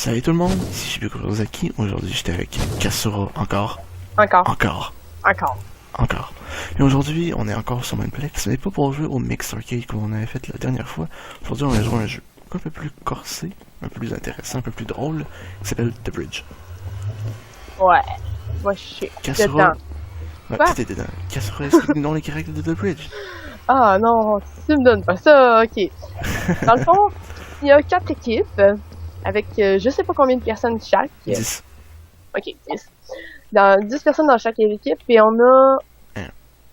Salut tout le monde, ici Shibuko Rosaki. Aujourd'hui, j'étais avec Kasura encore. Encore. Et aujourd'hui, on est encore sur Mineplex, mais pas pour jouer au Mix Arcade comme on avait fait la dernière fois. Aujourd'hui, on va jouer à un jeu un peu plus corsé, un peu plus intéressant, un peu plus drôle, qui s'appelle The Bridge. Ouais. Moi, je suis Kasura... dedans. Ouais, Quoi? t'étais dedans. Kasura, explique-nous les caractères de The Bridge. Ah non, tu me donnes pas ça, ok. Dans le fond, il y a 4 équipes, avec je sais pas combien de personnes chaque. 10. Ok, 10. 10 personnes dans chaque équipe, et on a,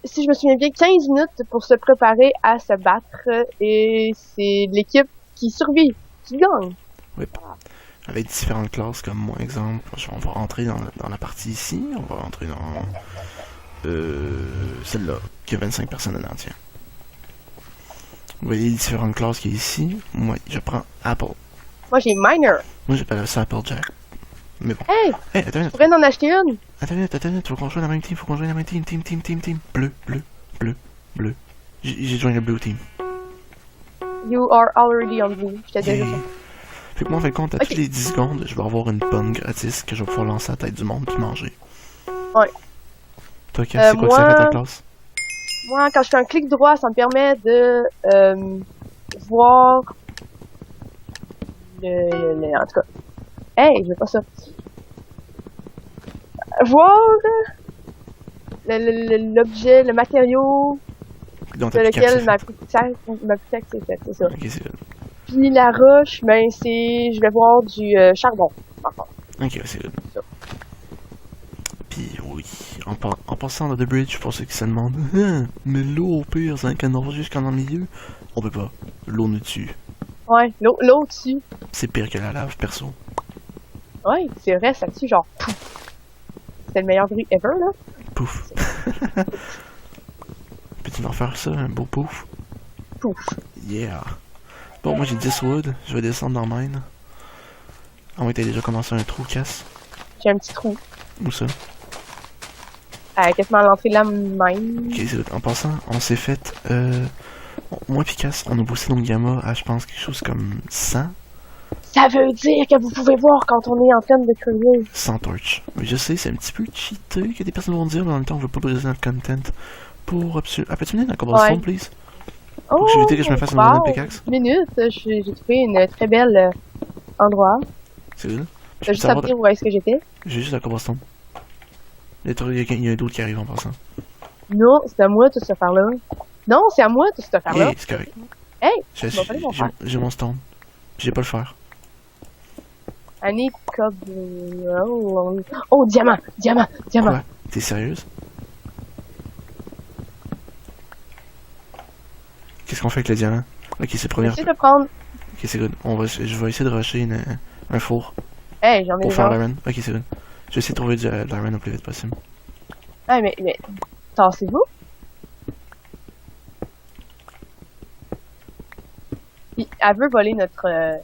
si je me souviens bien, 15 minutes pour se préparer à se battre, et c'est l'équipe qui survit, qui gagne. Oui. Avec différentes classes, comme moi, exemple, on va rentrer dans la partie ici, on va rentrer dans celle-là, qui a 25 personnes dedans, tiens. Vous voyez les différentes classes qui est ici. Moi, je prends Apple. Moi, j'ai Miner. Moi, j'appelle ça Applejack. Mais bon. Hey! Hey, attends une Tu pourrais en acheter une? Attends une minute, faut qu'on joue dans la même team, team. Bleu. Bleu. J'ai joint le blue team. You are already on blue. Je t'ai déjà Yeah. dit. Fait que moi, en fin de compte, à toutes les 10 secondes, je vais avoir une pomme gratis que je vais pouvoir lancer à la tête du monde puis manger. Ouais. Toi, Cass, c'est quoi que ça fait ta classe? Moi, quand je fais un clic droit, ça me permet de voir en tout cas. Hey, je veux pas ça. Voir l'objet, le matériau Donc, sur lequel ma pickaxe est faite, c'est ça. Ok, c'est good. Puis la roche, ben c'est, je vais voir du charbon. Ok, c'est good. Puis oui, en passant dans The Bridge, pour ceux qui se demandent, mais l'eau au pire, c'est un canard jusqu'en en milieu. On peut pas. L'eau nous tue. Ouais, l'eau dessus. C'est pire que la lave, perso. Ouais, c'est vrai, ça tue genre pouf. C'est le meilleur bruit ever, là. Pouf. Peux-tu m'en faire ça, un beau pouf? Pouf. Yeah. Bon, moi j'ai 10 wood, je vais descendre dans mine. Ah ouais, t'as déjà commencé un trou, Cass? J'ai un petit trou. Où ça? Quasiment à l'entrée de la mine. Ok, c'est en passant, on s'est fait, moi pis Cass, on a boosté nos gamma à, je pense, quelque chose comme 100. Ça veut dire que vous pouvez voir quand on est en train de creuser. 100 torches. Mais je sais, c'est un petit peu cheaté que des personnes vont dire, mais en même temps, on veut pas briser notre content. Pour absolument... Ah, peux-tu venir dans la cobblestone, Ouais. please? Oh, Faut que je me fasse une nouvelle pickaxe. Minute, j'ai trouvé une très belle endroit. C'est good. T'as juste à me dire où est-ce que j'étais? J'ai juste la cobblestone. Il y a d'autres qui arrivent en passant. Non, c'est à moi toute cette affaire-là. Non, c'est à moi toute cette affaire-là. Hey, c'est correct. Hey, tu vas pas aller mon frère. J'ai mon stone. J'ai pas le fer. Annie Cobble... Oh, diamant! Quoi? T'es sérieuse? Qu'est-ce qu'on fait avec le diamant? Ok, c'est première. J'essaie de prendre... Ok, c'est good. Je vais essayer de rusher un four. Hey, j'en ai Pour faire déjà. l'iron. Ok, c'est good. Je vais essayer de trouver de l'iron le plus vite possible. Ah, mais... Tassez-vous. Puis, elle veut voler notre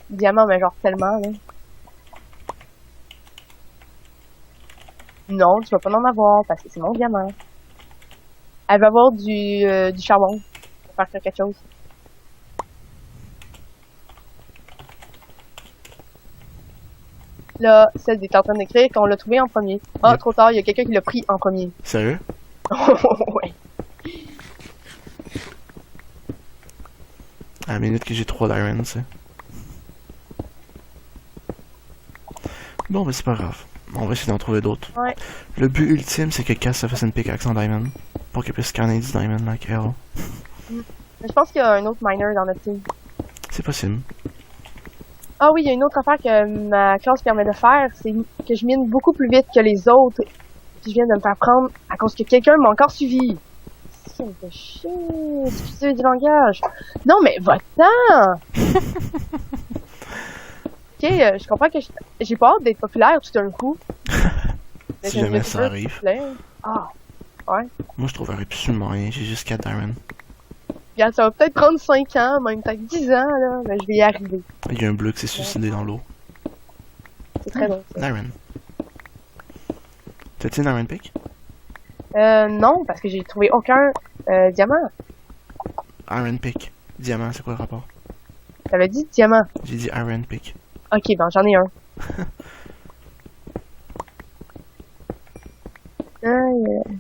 diamant, mais genre tellement, là. Non, tu vas pas en avoir, parce que c'est mon diamant. Elle va avoir du charbon pour faire quelque chose. Là, Celle est en train d'écrire qu'on l'a trouvé en premier. Ah, Yep. trop tard, il y a quelqu'un qui l'a pris en premier. Sérieux? Ouais. À la minute que j'ai 3 d'iron, tu sais. Bon, mais c'est pas grave. On va essayer d'en trouver d'autres. Ouais. Le but ultime, c'est que Cass se fasse une pickaxe en diamond. Pour qu'elle puisse scanner 10 diamond like elle. Mais je pense qu'il y a un autre miner dans notre team. C'est possible. Ah oui, il y a une autre affaire que ma classe permet de faire, c'est que je mine beaucoup plus vite que les autres. Puis je viens de me faire prendre à cause que quelqu'un m'a encore suivi. Ça me fait chier, excusez du langage. Non mais va-t'en! Ok, je comprends que j'ai pas hâte d'être populaire tout d'un coup. Si jamais ça arrive. Ah, ouais. Moi, je trouverais absolument rien. J'ai juste 4 diamond. Regarde, ça va peut-être prendre 5 ans, même peut-être 10 ans, là, mais je vais y arriver. Il y a un bleu qui s'est suicidé dans l'eau. C'est très bon. ça. Iron. T'as-tu une iron pick? Non, parce que j'ai trouvé aucun diamant. Iron pick. Diamant, c'est quoi le rapport? T'avais dit diamant. J'ai dit iron pick. Ok, ben j'en ai un. Aïe.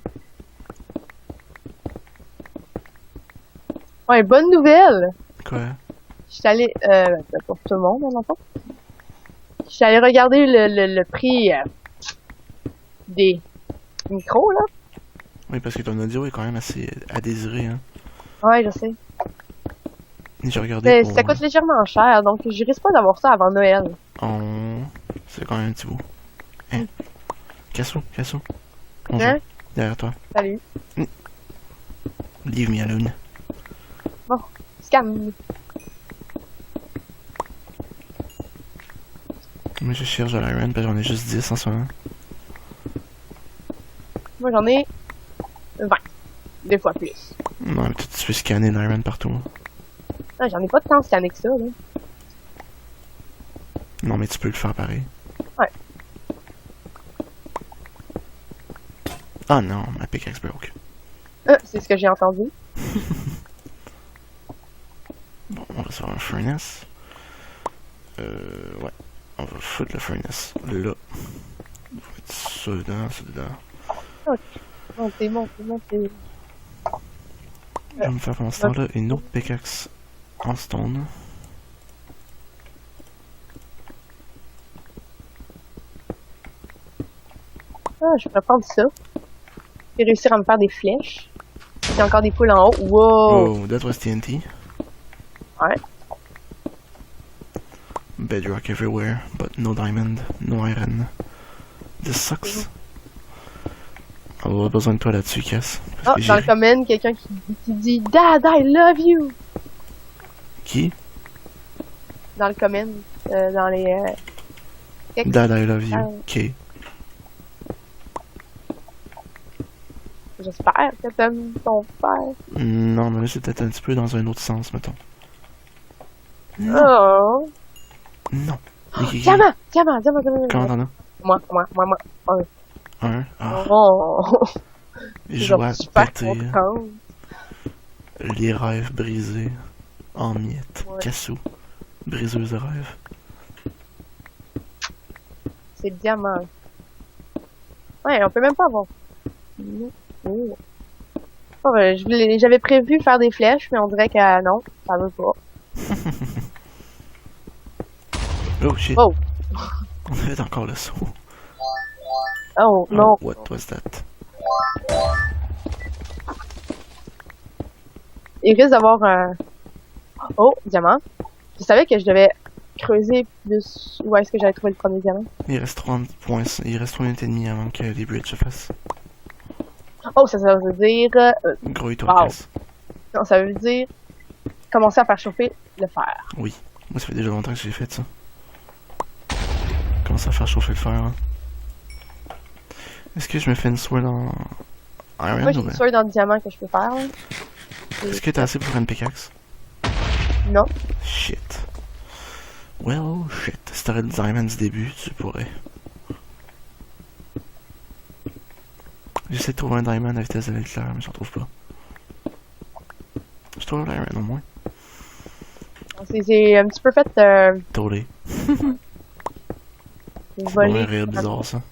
Ouais, bonne nouvelle! Quoi? Je suis allée, pour tout le monde, dans le fond. Je suis allée regarder le prix des micros, là. Oui, parce que ton audio est quand même assez à désirer, hein. Ouais, je sais. J'ai regardé Mais pour... ça coûte légèrement cher, donc je risque pas d'avoir ça avant Noël. C'est quand même un petit bout. Hein? Cassou. Bonjour. Hein? Derrière toi. Salut. Leave me alone. Scam. Moi, je cherche de l'iron, parce que j'en ai juste 10 en ce moment. Moi, j'en ai 20. Deux fois plus. Non, mais tu peux scanner l'iron partout. Ah, j'en ai pas tant scanné que ça, là. Non, mais tu peux le faire pareil. Ouais. Ah non, ma pickaxe broke. C'est ce que j'ai entendu. Bon, on va se faire un furnace. Ouais. On va foutre le furnace là. On va mettre ça dedans. Montez. Je vais me faire pendant ce temps-là une autre pickaxe en stone. Ah, je pourrais prendre ça. Et réussir à me faire des flèches. Il y a encore des poules en haut. Wow! Oh, that was TNT. Ouais. Bedrock everywhere, but no diamond, no iron. This sucks. On va avoir besoin de toi là-dessus, Cass. Ah, dans le comment, quelqu'un qui dit Dad, I love you! Qui? Dans le comment, dans les... textes. Dad, I love you. Ah. Ok. J'espère que t'aimes ton père. Non, mais là, c'est peut-être un petit peu dans un autre sens, mettons. Oh! Non. Diamant! Comment t'en as? Moi. Un. Ah, Oh! joie super pétée. contente. Les rêves brisés. En miettes. Ouais. Cassou. Briseuse de rêves. C'est le diamant. Ouais, on peut même pas avoir. Oh. Oh, j'avais prévu faire des flèches, mais on dirait que non, ça veut pas. Oh shit. Oh! On avait encore le saut. Oh, non. What was that? Il risque d'avoir un... Oh, diamant. Je savais que je devais creuser plus où est-ce que j'allais trouver le premier diamant. Il reste 30 points. Il reste 3 minutes et demie avant que les bridges se fassent. Oh, ça veut dire... Grouille-toi, wow. Cass. Non, ça veut dire commencer à faire chauffer le fer. Oui. Moi, ça fait déjà longtemps que j'ai fait ça. Commence à faire chauffer le fer, hein. Est-ce que je me fais une sword en iron Moi, j'ai ou une bien? sword dans le diamant que je peux faire. Là. Est-ce que t'as assez pour faire une pickaxe? Non. Shit. Well, shit. Si t'aurais le diamond du début, tu pourrais. J'essaie de trouver un diamond à la vitesse de l'éclair, mais j'en trouve pas. Je trouve l'iron au moins. C'est un petit peu fait Totally. C'est voler. vraiment un rire bizarre, ça.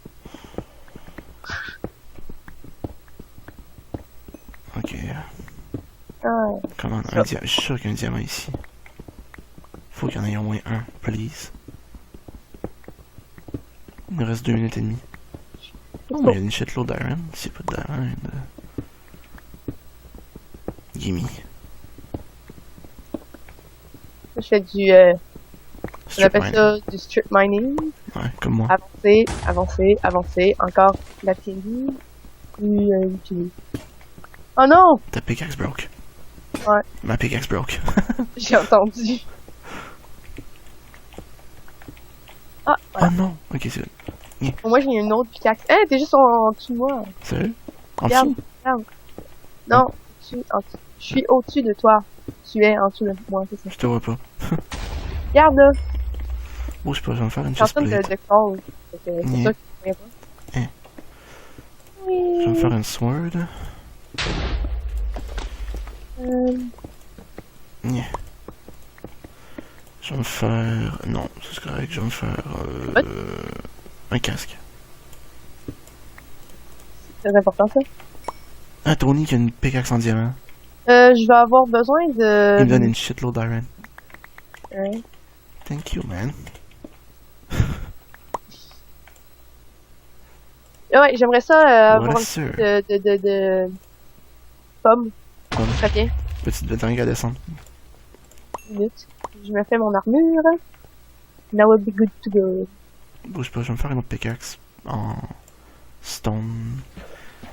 Ok. Ah, Comment? Je suis sûr qu'il y a un diamant ici. Faut qu'il y en ait au moins un, please. Il nous reste 2 minutes et demie. Oh, mais il y a une shitload d'iron. C'est pas d'iron. Gimme. je fais du... on appelle ça du strip mining. Ouais, comme moi. Avancer. Encore la TNT. Puis l'utiliser. Oh non! Ta pickaxe broke. Ouais. Ma pickaxe broke. J'ai entendu. Ah, voilà. Oh non! Ok, c'est good. Moi, j'ai une autre pickaxe. Eh, t'es juste en dessous de moi. Sérieux? En Regarde, dessous? regarde. Non, je suis au-dessus de toi. Tu es en dessous de moi, c'est ça. Je te vois pas. Regarde là. Oh, je peux me faire une Je suis en train chestplate. de call. C'est Yeah. ça que tu ne pas. Hein. Oui. Je vais me faire une sword. Yeah. Je vais me faire... Non, c'est correct, je vais me faire... Ouais. Un casque. C'est très important ça. Ah, Tony qui a une pickaxe en diamant. Je vais avoir besoin de... Il me donne une shitload d'iron. Ouais. Thank you, man. Ouais, j'aimerais ça avoir Voilà, un sûr. petit de pommes. Pomme. Très bien. Petite vétérinaire à descendre. Minute. Je me fais mon armure. Now we'll be good to go. Bouge pas, je vais me faire une autre pickaxe. En... Stone.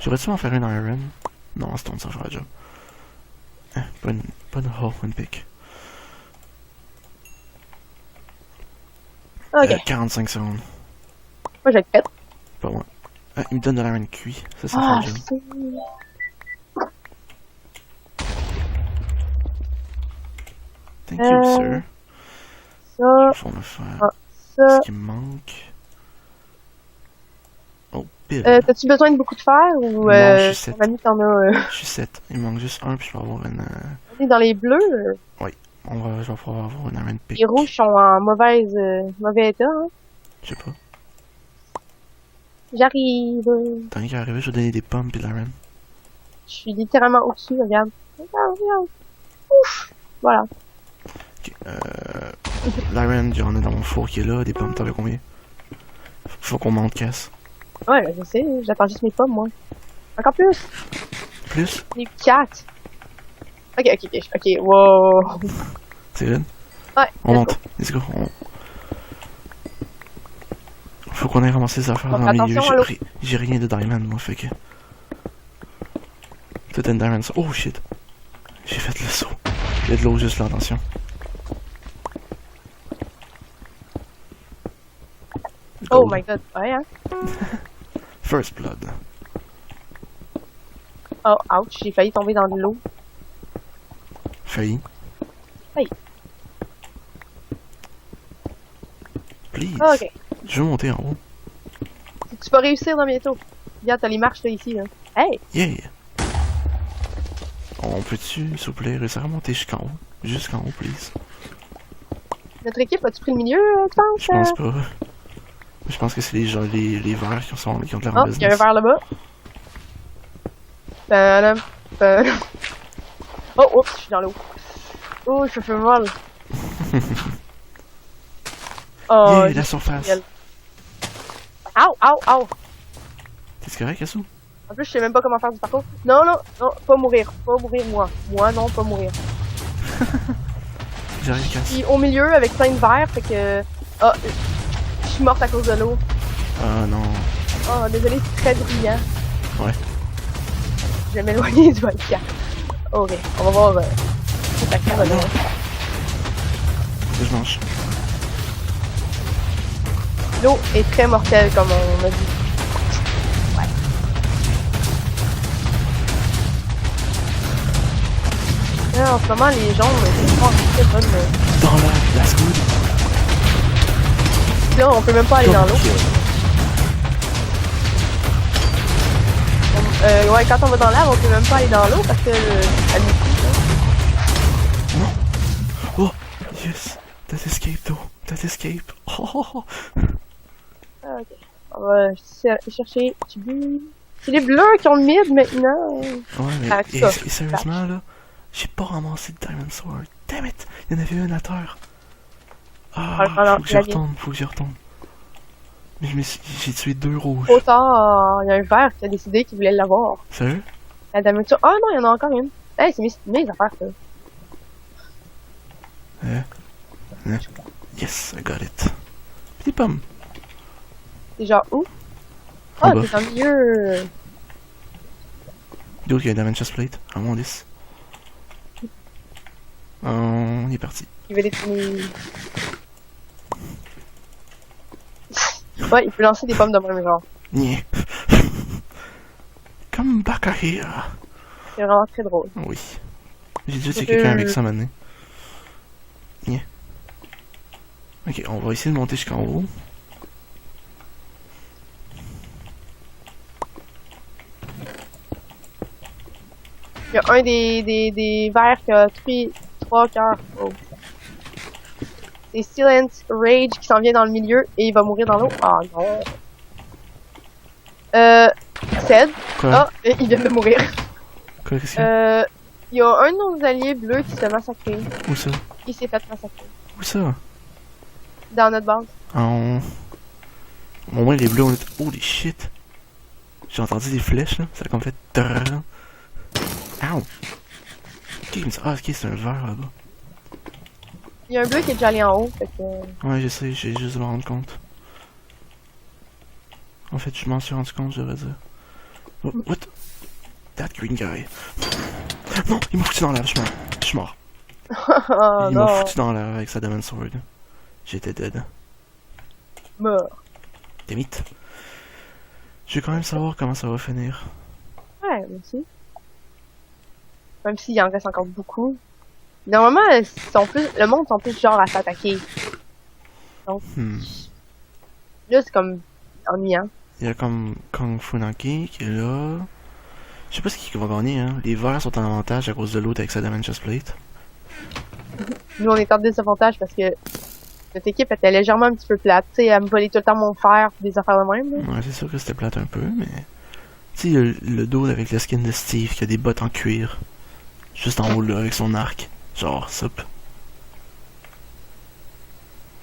J'aurais-tu en faire une en iron? Non, en stone, ça fera déjà. Hein, pas une one pick. Ok. 45 secondes. Moi, j'ai 4. Pas moi. Ah, il me donne de l'iron cuit. Ça Ah, fait le job. c'est... Thank you, sir. Ça, Faut me faire ça. ce qui me manque. Oh, pile. T'as-tu besoin de beaucoup de fer ou Non, je suis ton ami t'en a... Je suis 7. Il me manque juste un, puis je vais avoir une... On est dans les bleus. Je vais pouvoir avoir une iron pick. Les rouges sont en mauvais état. Hein. Je sais pas. J'arrive. Tant qu'à arriver, je vais donner des pommes puis de l'iron. Je suis littéralement au-dessus, regarde. Regarde. Ouf. Voilà. Ok, l'iron, il y en a dans mon four qui est là. Des pommes, t'en veux combien? Faut qu'on monte casse. Ouais, je sais. J'attends juste mes pommes, moi. Encore plus. Plus? J'ai 4. Ok. Wow. C'est good? Ouais. On monte. Let's go. Faut qu'on aille ramasser ces affaires Donc, dans le milieu. attention à l'eau. J'ai rien de diamond, moi, fait que... Tout est une diamond. Oh shit. J'ai fait le saut. Il y a de l'eau juste là, attention. Oh Gold. my god. Ouais, hein. First blood. Oh, ouch. J'ai failli tomber dans de l'eau. Failli. Hey. Please. Ah, ok. Je veux monter en haut. Tu vas réussir dans bientôt. Regarde, t'as les marches là ici. Là. Hey! Yeah. On peut-tu, s'il vous plaît, réussir à monter jusqu'en haut? Jusqu'en haut, please. Notre équipe, as-tu pris le milieu, tu penses? Je pense pas. Je pense que c'est les verts qui ont de l'air en Oh, il y a un business. verre là-bas. Tadam, tadam. Oh, oups, je suis dans l'eau. Oh, je fais mal. Oh, Yeah, la surface. génial. Au. T'es correct, Yassou? En plus, je sais même pas comment faire du parcours. Non, pas mourir. Pas mourir, moi. Moi, non, pas mourir. J'arrive, Je casse. suis au milieu avec plein de verres, fait que... Ah, je suis morte à cause de l'eau. Ah non. Oh, désolé, c'est très brillant. Ouais. Je vais m'éloigner du volcan. Ok, on va voir... c'est la carte de l'eau. Je mange. L'eau est très mortelle, comme on a dit. Ouais. Là, en ce moment, les gens, c'est pas très bonne. Dans la scout. Là, on peut même pas aller dans l'eau. Ouais, quand on va dans l'air, on peut même pas aller dans l'eau parce que elle nous coupe, là. Non. Oh, yes. That escape, though. That escape. Oh. Ah, ok. On va chercher du but. C'est les bleus qui ont le mid maintenant. Ouais, mais Ah, ça. et sérieusement, là, j'ai pas ramassé de Diamond Sword. Damn it! Il y en avait un à terre. Ah, Alors, faut que j'y retourne. Mais j'ai tué 2 rouges. Trop tard, il y a un vert qui a décidé qu'il voulait l'avoir. Sérieux? La dame oh non, il y en a encore une. Hey, c'est mes affaires, ça. Yes, I got it. Petite pomme. C'est genre où? En Oh, bas. t'es dans le milieu. D'autres, il y a Diamond Chestplate. I want this. On est parti. Il veut les tenir. Ouais, il peut lancer des pommes de même genre. Yeah. Come back here. C'est vraiment très drôle. Oui. J'ai dû tuer quelqu'un avec ça maintenant. Yeah. Ok, on va essayer de monter jusqu'en haut. Il y a un des verres qui a 3 cœurs. Oh. C'est Silent Rage qui s'en vient dans le milieu et il va mourir dans l'eau. Ah non. Ced. Quoi? Ah, il vient de mourir. Quoi, qu'est-ce qu'il y a? Il y a un de nos alliés bleus qui se fait massacrer. Où ça? Il s'est fait massacrer. Où ça? Dans notre base. En... Au moins les bleus on est... Holy shit! J'ai entendu des flèches là, ça a comme fait... Trrrr. Ow! Qui me dit... Ah ok, c'est un verre là-bas. Il y a un bleu qui est déjà allé en haut, fait que... Ouais, je sais, j'ai juste de me rendre compte. En fait, je m'en suis rendu compte, je devrais dire. Oh, what? That green guy. Non, il m'a foutu dans l'air, je suis mort. Oh Il m'a non. foutu dans l'air avec sa Demon Sword. J'étais dead. Mort. Damn it. Je vais quand même savoir comment ça va finir. Ouais, moi aussi. Même s'il en reste encore beaucoup. Normalement, le monde sont plus genre à s'attaquer. Donc, là, c'est comme ennuyant. Il y a comme Kung Funaki qui est là. Je sais pas ce qui va gagner, hein. Les verts sont en avantage à cause de l'autre avec sa Diamond Chestplate. Nous, on est en désavantage parce que notre équipe était légèrement un petit peu plate. Tu sais, elle me volait tout le temps mon fer pis des affaires de même. Là. Ouais, c'est sûr que c'était plate un peu, mais... Tu sais, il y a le dude avec le skin de Steve qui a des bottes en cuir. Juste en haut là, avec son arc. Genre, sup.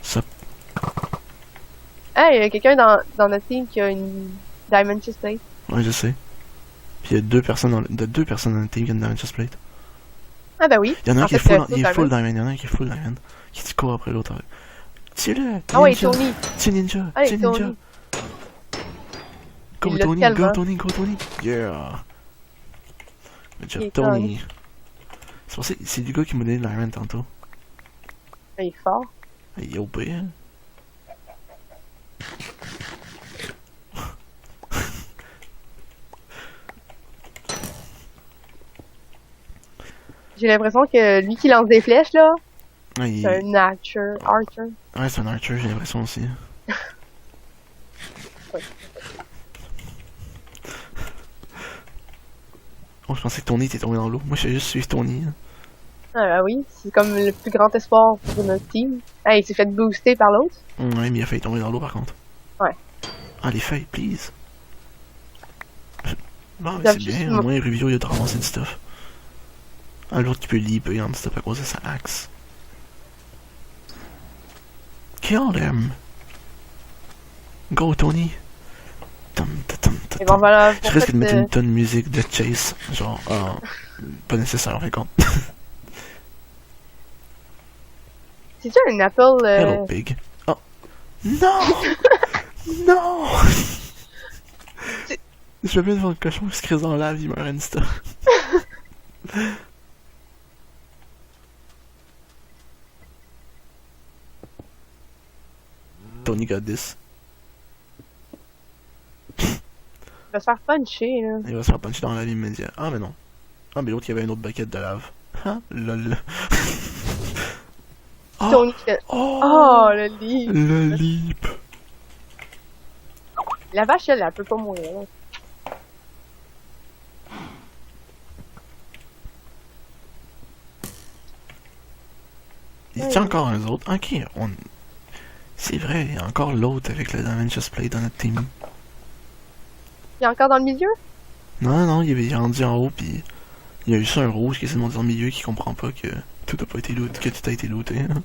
Sup. Hey, il y a quelqu'un dans notre team qui a une Diamond Chestplate. Ouais, je sais. Puis il y a deux personnes dans le team qui ont une Diamond Chestplate. Ah ben oui. Il y en a un En qui est fait, full, il est full Diamond, il y en a un qui est full Diamond. Qui se court après l'autre. Tue-le! Ah ouais, Ninja. Tony. Tue Ninja! Allez, Tue Ninja! Tony. Go Il l'a Tony, tellement. go Tony, go Tony! Yeah! Good job, Il est Tony! C'est pour ça, c'est du gars qui m'a donné de l'Iron tantôt. Il est fort. Il est OP, hein? J'ai l'impression que lui qui lance des flèches, là, Ouais, il... c'est un Archer. ouais, c'est un archer, j'ai l'impression aussi. Ouais. Oh, je pensais que Tony était tombé dans l'eau. Moi, je juste suivre Tony. Hein. Ah bah oui, c'est comme le plus grand espoir pour notre team. Ah, il s'est fait booster par l'autre. Ouais, mais il a failli tomber dans l'eau par contre. Ouais. Ah, les feuilles, please. Bon, mais J'aime c'est juste bien, au moins Rubio, il a ramassé du stuff. Ah, l'autre qui peut lire, il peut y en stuff à cause de sa axe. Kill them! Go, Tony! Et bon voilà, Je risque de mettre une tonne de musique de chase, genre, pas nécessaire, par contre. C'est-tu un apple Hello, pig. Oh! Non! Non! Je veux bien devant le cochon qui se crée dans la lave, il meurt insta. Tony got this. Il va se faire puncher, là. Il va se faire puncher dans la lave immédiate. Ah, mais non. Ah, mais l'autre, il y avait une autre baguette de lave. Ah, lol. Oh! Tony qui fait... Oh! Oh, le lit. Le leap! La vache, elle peut pas mourir, là. Il tient encore un autre. Ok, on... C'est vrai, il y a encore l'autre avec le Diamond Chestplate dans notre team. Il est encore dans le milieu? Non, il est rendu en haut, puis il y a juste un rouge qui essaie de monter dans le milieu qui comprend pas que tout a pas été looté, que tout a été looté. Hein.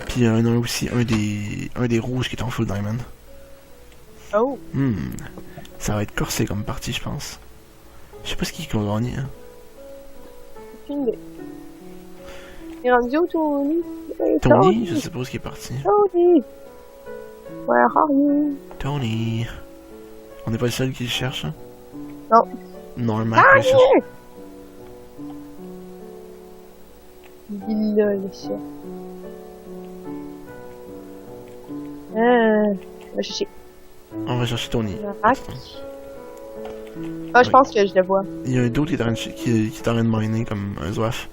Puis il y en a aussi un des rouges qui est en full diamond. Oh. Ça va être corsé comme partie, je pense. Je sais pas ce qui va gagner. Hein. Aucune idée. Il est rendu où, Tony? Hey, Tony, je sais pas où est-ce qu'il est parti. Tony! Where are you? Tony. On n'est pas le seul qui le cherche. Hein? Non. Normal qui le cherche. Il est là, le chat. On va chercher. On va chercher Tony. Ah, je pense que je le vois. Il y a un d'autre qui est en train de miner comme un zoif.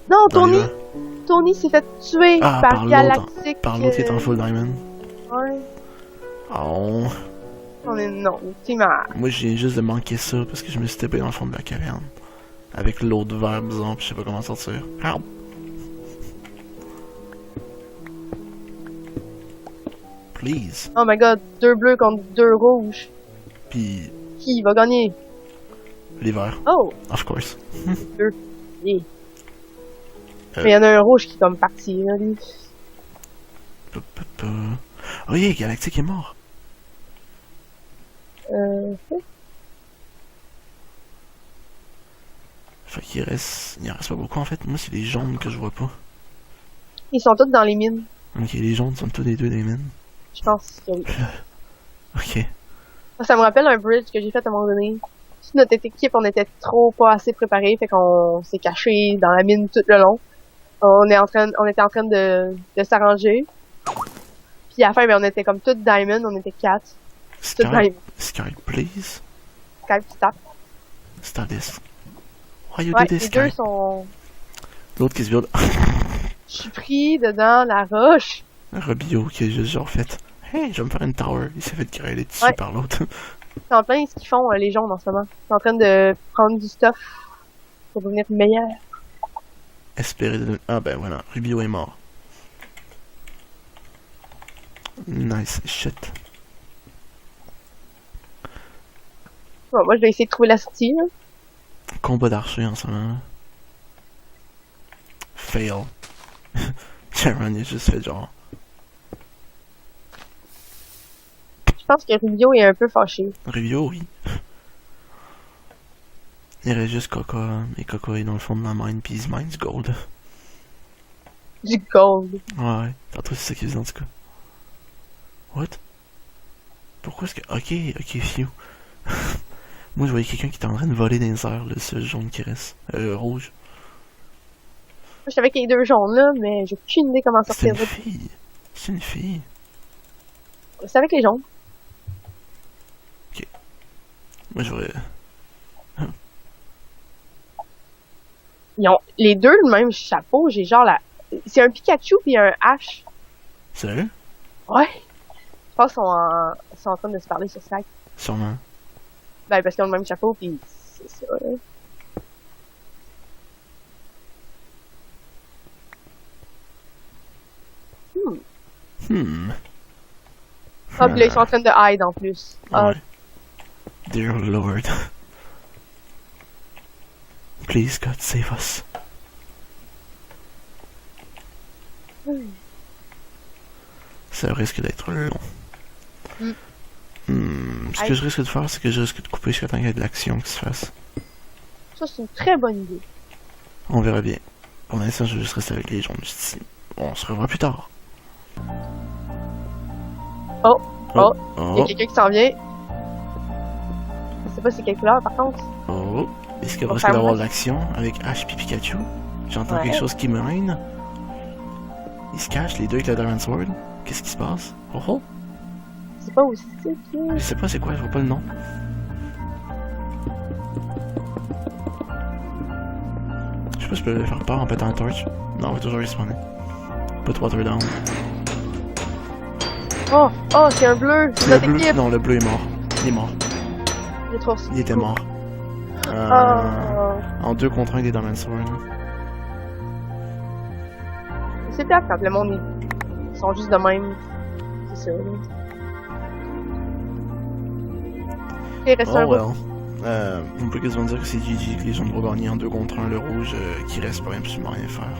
Non, Dans Tony! les vents. Tony s'est fait tuer Ah, par Galactic. par l'autre qui est en full diamond. Ouais. Oh. On est... Non, c'est mal. Moi, j'ai juste de manquer ça parce que je me suis tapé dans le fond de la caverne. Avec l'autre vert bizarre, pis je sais pas comment sortir. Help! Please. Oh my god, 2 bleus contre 2 rouges. Puis Qui va gagner? les verts, Oh, of course. yeah. Mais il y en a un rouge qui est comme parti, là, lui. Oh yeah, Galactique est mort. Fait qu'il il en reste pas beaucoup en fait. Moi, c'est les jaunes que je vois pas. Ils sont tous dans les mines. Ok, les jaunes sont tous les deux des mines. Je pense que oui. Ok. Ça me rappelle un bridge que j'ai fait à un moment donné. Toute notre équipe, on était trop pas assez préparés, fait qu'on s'est caché dans la mine tout le long. On était en train de s'arranger. Puis à la fin, ben, on était comme toutes diamond, on était 4. Toutes diamond. Sky, please. Skype qui tape. Stop this. Why you Ouais, do this, les deux Sky? sont... L'autre qui se build. Je suis pris dedans la roche. Robio qui est juste genre fait. Hey, je vais me faire une tower. Il s'est fait grêler dessus Ouais. par l'autre. C'est en plein ce qu'ils font, les jaunes, en ce moment. Ils sont en train de prendre du stuff pour devenir meilleurs. Espérer de... Ah ben voilà, Rubio est mort. Nice shit. Bon, moi, je vais essayer de trouver la sortie, là. Combat d'archer en ce moment. Fail. Sharon il a juste fait genre. Je pense que Rubio est un peu fâché. Rubio, oui. Il reste juste Coco, mais Coco est dans le fond de la mine, pis il mine du gold. Du gold. Ouais, tantôt c'est ça qu'il faisait en tout cas. What? Pourquoi est-ce que... Ok, phew. Moi je voyais quelqu'un qui était en train de voler dans les airs, le seul jaune qui reste. Rouge. Moi, je savais qu'il y a 2 jaunes, là, mais j'ai aucune idée comment C'est sortir. une fille. C'est une fille. C'est avec les jaunes. Moi j'aurais... Ils ont les deux le même chapeau. J'ai genre la... C'est un Pikachu puis un Ash. Sérieux? Ouais. Je pense qu'ils sont en train de se parler sur Skype. Sûrement. Ben, parce qu'ils ont le même chapeau puis c'est ça, là. Ah, puis là, ils sont en train de hide en plus. Ah, Ouais. Dear Lord. Please God save us. Ça risque d'être long. Ce que je risque de faire, c'est que je risque de couper jusqu'à temps qu'il y ait de l'action qui se fasse. ça, c'est une très bonne idée. On verra bien. Pour l'instant, je vais juste rester avec les gens juste ici. On se revoit plus tard. Oh, il y a Oh, quelqu'un qui s'en vient. Je sais pas c'est quelle couleur, par contre. oh. Est-ce qu'il On va risque faire d'avoir moi. de l'action avec Ash et Pikachu? J'entends Ouais. quelque chose qui me mène. Ils se cachent, les deux avec la Diamond Sword. Qu'est-ce qui se passe? Oh oh! Je sais pas où c'est. Je sais pas c'est quoi, je vois pas le nom. Je sais pas si je peux faire peur en pétant un torch. Non, on va toujours respawner. Put water down. Oh, c'est un bleu. C'est Le notre bleu, équipe. non, le bleu est mort. Il est mort. J'ai trop Il était mort. Oh. En 2 contre 1 des Diamond Sword. C'est plate quand le monde, ils sont juste de même. C'est ça, là. Ok, il reste un Oh rouge. well. On peut quasiment dire que c'est GG que les jaunes vont gagner en 2 contre 1. Le rouge qui reste pas absolument rien faire.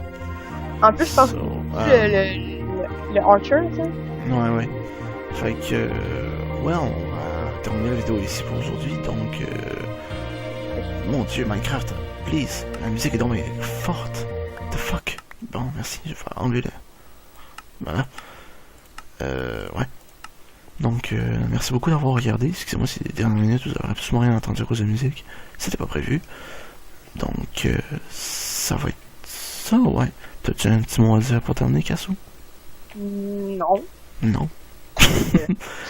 En plus, je pense So, que le Archer, ça. Ouais. Fait que... ouais, on va terminer la vidéo ici pour aujourd'hui. Donc... mon dieu, Minecraft, please. La musique est donc forte. The fuck. Bon, merci. Je vais enlever le... Voilà. Ouais. Donc, merci beaucoup d'avoir regardé. Excusez-moi si les dernières minutes vous avez absolument rien entendu à cause de la musique. C'était pas prévu. Donc, ça va être ça, ouais. T'as-tu un petit mot à dire pour terminer, Cassou? Non. Non.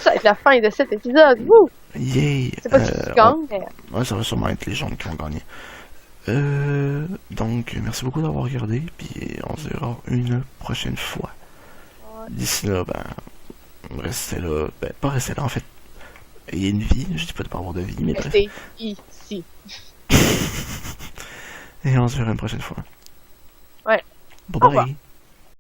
Ça va être la fin de cet épisode. Wouh! Yay! C'est pas qui gagne, mais... Ouais, ça va sûrement être les gens qui vont gagner. Donc, merci beaucoup d'avoir regardé, puis on se verra une prochaine fois. D'ici là, restez là. Ben, pas restez là, en fait. Il y a une vie, je dis pas de pas avoir de vie, mais bref. Restez ici. Et on se verra une prochaine fois. Ouais. Bye Au revoir. bye.